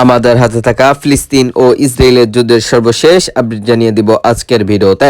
আমাদের হাতে থাকা ফিলিস্তিন ও ইসরায়েলের যুদ্ধের সর্বশেষ আপডেট জানিয়ে দিব আজকের ভিডিওতে।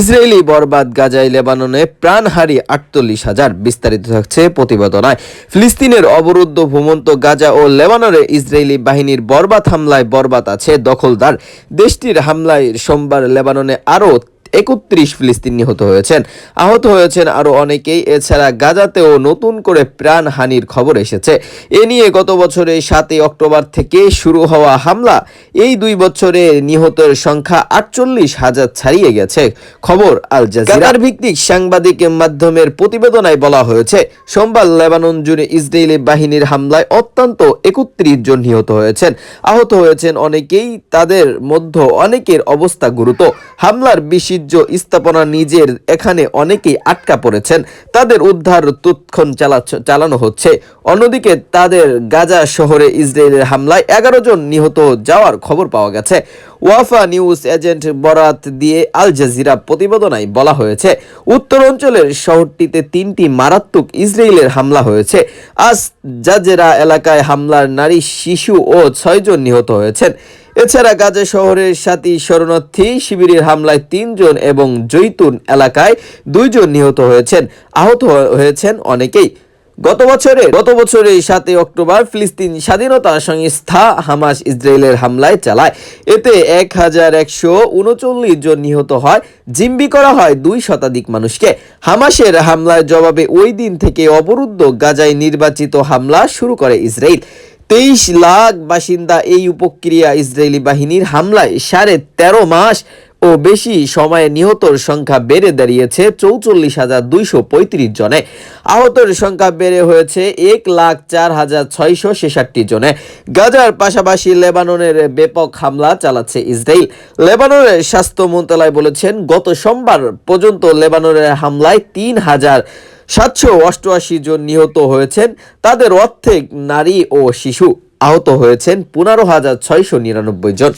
ইসরায়েলি বরবাদ গাজায় লেবাননে প্রাণহারি ৪৮,০০০। বিস্তারিত থাকছে প্রতিবেদনে। ফিলিস্তিনের অবরুদ্ধ ভূমন্ত গাজা ও লেবাননে ইসরায়েলি বাহিনীর বরবাদ হামলায় বরবাদ আছে দখলদার। দেশটির হামলায় সোমবার লেবাননে আরও ৩১ ফিলিস্তিনি নিহত হয়েছেন, আহত হয়েছেন আরও অনেকেই। এছাড়া গাজাতেও নতুন করে প্রাণহানির খবর এসেছে। এ নিয়ে গত বছরের ৭ই অক্টোবর থেকে শুরু হওয়া হামলা এই ২ বছরে নিহতের সংখ্যা ৪৮,০০০ ছাড়িয়ে গেছে। খবর আল জাজিরা ভিত্তিক সাংবাদিক মাধ্যমের প্রতিবেদনে বলা হয়েছে, সোমবার লেবানন জুড়ে ইসরায়েলি বাহিনীর হামলায় অত্যন্ত ৩১ জন নিহত হয়েছেন, আহত হয়েছেন অনেকেই। তাদের মধ্যে অনেকের অবস্থা গুরুতর। হামলার বিশিষ্ট স্থাপনা নিজের এখানে অনেকেই আটকা পড়েছেন, তাদের উদ্ধার তৎক্ষণ চালানো হচ্ছে। অন্যদিকে তাদের গাজা শহরে ইসরায়েলের হামলায় ১১ জন নিহত যাওয়ার খবর পাওয়া গেছে। ওয়াফা নিউজ এজেন্ট বরাত দিয়ে আল জাজিরা প্রতিবেদনে বলা হয়েছে, উত্তর অঞ্চলের শহরটিতে ৩টি মারাত্মক ইসরায়েলের হামলা হয়েছে। আজ জাজেরা এলাকায় হামলার নারী, শিশু ও ৬ জন নিহত হয়েছেন। এছাড়া গাজা শহরের সাথী শরণার্থী শিবিরের হামলায় ৩ জন এবং জৈতুন এলাকায় ২ জন নিহত হয়েছেন, আহত হয়েছেন অনেকেই। গত বছরের ৭ই অক্টোবর ফিলিস্তিন স্বাধীনতা সংস্থা হামাস ইসরায়েলের হামলায় চালায়। এতে ১,১৩৯ জন নিহত হয়, জিম্মি করা হয় ২ শতাধিক মানুষকে। হামাসের হামলার জবাবে ওই দিন থেকে অবরুদ্ধ গাজায় নির্বাচিত হামলা শুরু করে ইসরায়েল। ২৩ লাখ বাসিন্দা এই উপক্রিয়া ইসরায়েলি বাহিনীর হামলায় ১৩.৫ মাস ও বেশি সময়ে নিহতর সংখ্যা বেড়ে দাঁড়িয়েছে ৪৪,২৩৫ জনে। আহতের সংখ্যা বেড়ে হয়েছে ১,০৪,৬৬৬ জনে। গাজার পাশাপাশি লেবাননের ব্যাপক হামলা চালাচ্ছে ইসরায়েল। লেবাননের স্বাস্থ্য মন্ত্রণালয় বলেছেন, গত সোমবার পর্যন্ত লেবাননের হামলায় ৩,৭৮৮ জন নিহত হয়েছেন, তাদের অর্ধেক নারী ও শিশু। আহত হয়েছেন ১৫,৬৯৯ জন।